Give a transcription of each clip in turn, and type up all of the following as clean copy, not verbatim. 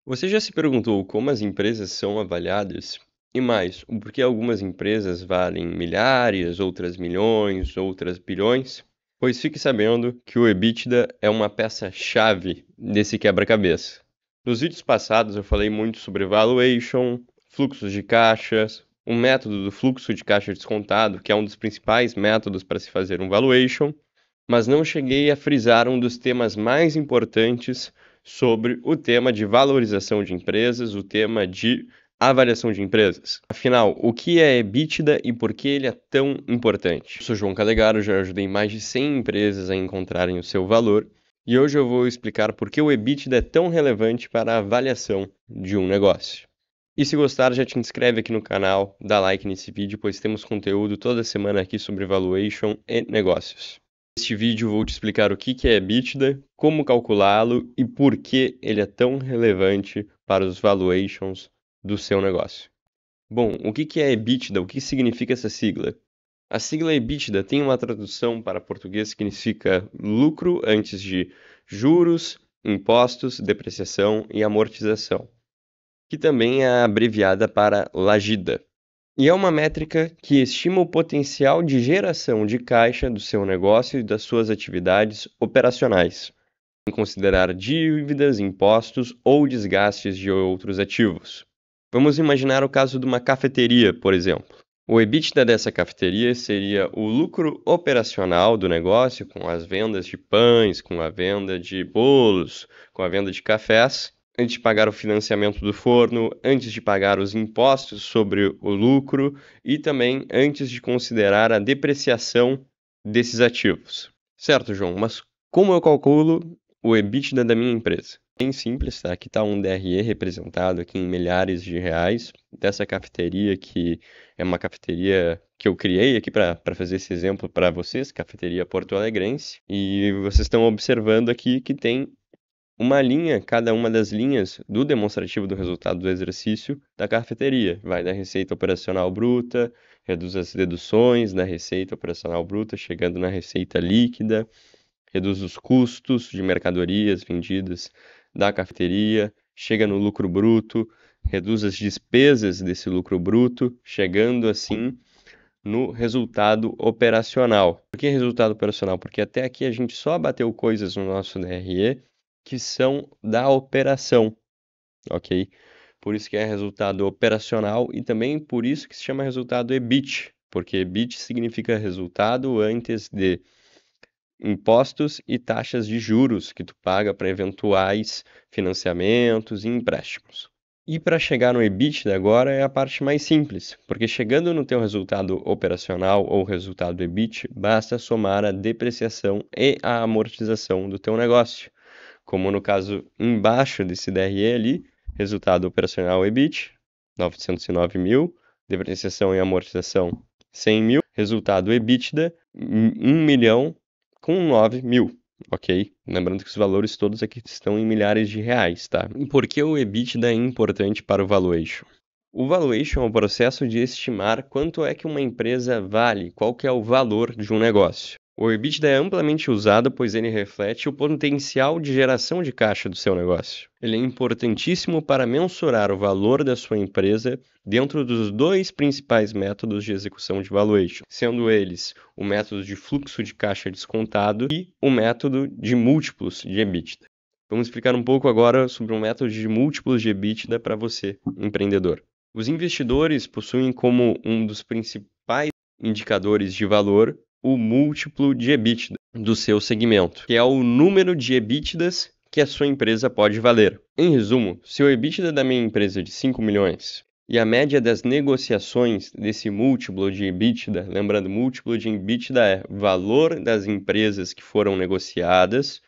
Você já se perguntou como as empresas são avaliadas? E mais, o porquê algumas empresas valem milhares, outras milhões, outras bilhões? Pois fique sabendo que o EBITDA é uma peça-chave desse quebra-cabeça. Nos vídeos passados eu falei muito sobre valuation, fluxos de caixas, o método do fluxo de caixa descontado, que é um dos principais métodos para se fazer um valuation, mas não cheguei a frisar um dos temas mais importantes sobre o tema de valorização de empresas, o tema de avaliação de empresas. Afinal, o que é EBITDA e por que ele é tão importante? Eu sou João Calegaro, já ajudei mais de 100 empresas a encontrarem o seu valor e hoje eu vou explicar por que o EBITDA é tão relevante para a avaliação de um negócio. E se gostar, já te inscreve aqui no canal, dá like nesse vídeo, pois temos conteúdo toda semana aqui sobre valuation e negócios. Neste vídeo vou te explicar o que é EBITDA, como calculá-lo e por que ele é tão relevante para os valuations do seu negócio. Bom, o que é EBITDA? O que significa essa sigla? A sigla EBITDA tem uma tradução para português que significa lucro antes de juros, impostos, depreciação e amortização, que também é abreviada para LAGIDA. E é uma métrica que estima o potencial de geração de caixa do seu negócio e das suas atividades operacionais, sem considerar dívidas, impostos ou desgastes de outros ativos. Vamos imaginar o caso de uma cafeteria, por exemplo. O EBITDA dessa cafeteria seria o lucro operacional do negócio, com as vendas de pães, com a venda de bolos, com a venda de cafés, antes de pagar o financiamento do forno, antes de pagar os impostos sobre o lucro e também antes de considerar a depreciação desses ativos. Certo, João, mas como eu calculo o EBITDA da minha empresa? Bem simples, tá? Aqui está um DRE representado aqui em milhares de reais dessa cafeteria, que é uma cafeteria que eu criei aqui para fazer esse exemplo para vocês, cafeteria Porto Alegrense. E vocês estão observando aqui que tem uma linha, cada uma das linhas do demonstrativo do resultado do exercício da cafeteria. Vai da receita operacional bruta, reduz as deduções da receita operacional bruta, chegando na receita líquida, reduz os custos de mercadorias vendidas da cafeteria, chega no lucro bruto, reduz as despesas desse lucro bruto, chegando assim no resultado operacional. Por que resultado operacional? Porque até aqui a gente só bateu coisas no nosso DRE que são da operação, ok? Por isso que é resultado operacional e também por isso que se chama resultado EBIT, porque EBIT significa resultado antes de impostos e taxas de juros que tu paga para eventuais financiamentos e empréstimos. E para chegar no EBITDA agora é a parte mais simples, porque chegando no teu resultado operacional ou resultado EBIT, basta somar a depreciação e a amortização do teu negócio. Como no caso embaixo desse DRE ali, resultado operacional EBIT, 909 mil, depreciação e amortização 100 mil, resultado EBITDA, 1 milhão com 9 mil, ok? Lembrando que os valores todos aqui estão em milhares de reais, tá? E por que o EBITDA é importante para o valuation? O valuation é o processo de estimar quanto é que uma empresa vale, qual que é o valor de um negócio. O EBITDA é amplamente usado, pois ele reflete o potencial de geração de caixa do seu negócio. Ele é importantíssimo para mensurar o valor da sua empresa dentro dos dois principais métodos de execução de valuation, sendo eles o método de fluxo de caixa descontado e o método de múltiplos de EBITDA. Vamos explicar um pouco agora sobre o método de múltiplos de EBITDA para você, empreendedor. Os investidores possuem como um dos principais indicadores de valor o múltiplo de EBITDA do seu segmento, que é o número de EBITDAs que a sua empresa pode valer. Em resumo, se o EBITDA da minha empresa é de 5 milhões e a média das negociações desse múltiplo de EBITDA, lembrando, múltiplo de EBITDA é valor das empresas que foram negociadas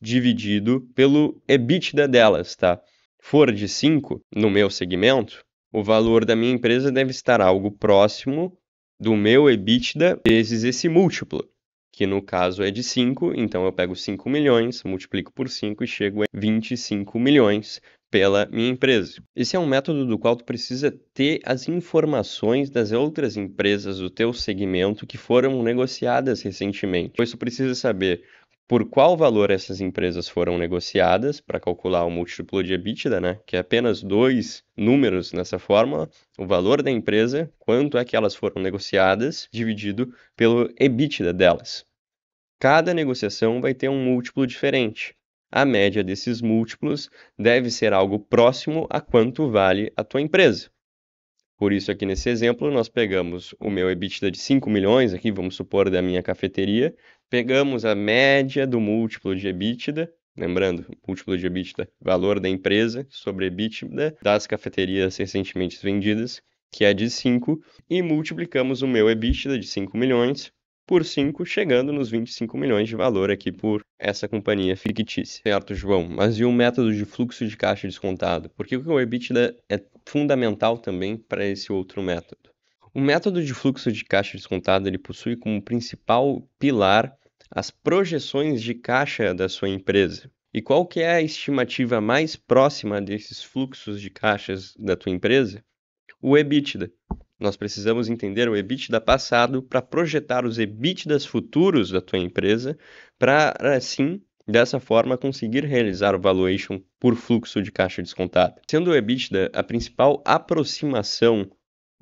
dividido pelo EBITDA delas, tá? For de 5 no meu segmento, o valor da minha empresa deve estar algo próximo do meu EBITDA vezes esse múltiplo, que no caso é de 5, então eu pego 5 milhões, multiplico por 5 e chego a 25 milhões pela minha empresa. Esse é um método do qual tu precisa ter as informações das outras empresas do teu segmento que foram negociadas recentemente. Pois tu precisa saber por qual valor essas empresas foram negociadas para calcular o múltiplo de EBITDA, né? Que é apenas dois números nessa fórmula, o valor da empresa, quanto é que elas foram negociadas, dividido pelo EBITDA delas. Cada negociação vai ter um múltiplo diferente. A média desses múltiplos deve ser algo próximo a quanto vale a tua empresa. Por isso, aqui nesse exemplo, nós pegamos o meu EBITDA de 5 milhões, aqui vamos supor da minha cafeteria, pegamos a média do múltiplo de EBITDA, lembrando, múltiplo de EBITDA, valor da empresa sobre EBITDA das cafeterias recentemente vendidas, que é de 5, e multiplicamos o meu EBITDA de 5 milhões por 5, chegando nos 25 milhões de valor aqui por essa companhia fictícia. Certo, João, mas e o método de fluxo de caixa descontado? Por que o EBITDA é fundamental também para esse outro método? O método de fluxo de caixa descontado ele possui como principal pilar as projeções de caixa da sua empresa. E qual que é a estimativa mais próxima desses fluxos de caixas da tua empresa? O EBITDA. Nós precisamos entender o EBITDA passado para projetar os EBITDAs futuros da tua empresa para, assim, dessa forma, conseguir realizar o valuation por fluxo de caixa descontado. Sendo o EBITDA a principal aproximação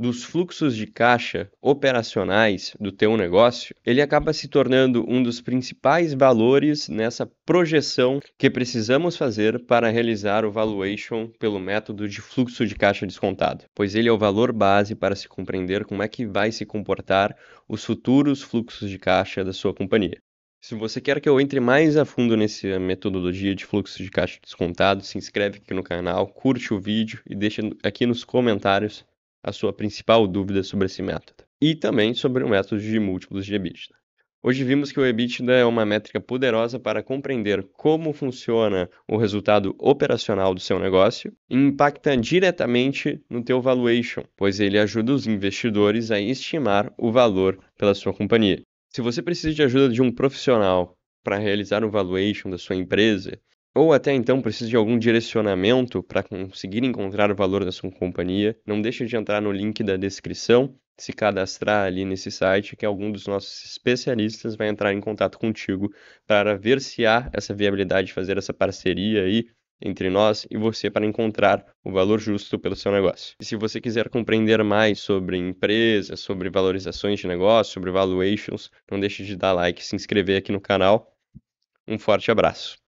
dos fluxos de caixa operacionais do teu negócio, ele acaba se tornando um dos principais valores nessa projeção que precisamos fazer para realizar o valuation pelo método de fluxo de caixa descontado, pois ele é o valor base para se compreender como é que vai se comportar os futuros fluxos de caixa da sua companhia. Se você quer que eu entre mais a fundo nessa metodologia de fluxo de caixa descontado, se inscreve aqui no canal, curte o vídeo e deixa aqui nos comentários a sua principal dúvida sobre esse método. E também sobre o método de múltiplos de EBITDA. Hoje vimos que o EBITDA é uma métrica poderosa para compreender como funciona o resultado operacional do seu negócio e impacta diretamente no teu valuation, pois ele ajuda os investidores a estimar o valor pela sua companhia. Se você precisa de ajuda de um profissional para realizar o valuation da sua empresa, ou até então precisa de algum direcionamento para conseguir encontrar o valor da sua companhia, não deixe de entrar no link da descrição, se cadastrar ali nesse site, que algum dos nossos especialistas vai entrar em contato contigo para ver se há essa viabilidade de fazer essa parceria aí entre nós e você para encontrar o valor justo pelo seu negócio. E se você quiser compreender mais sobre empresas, sobre valorizações de negócio, sobre valuations, não deixe de dar like e se inscrever aqui no canal. Um forte abraço.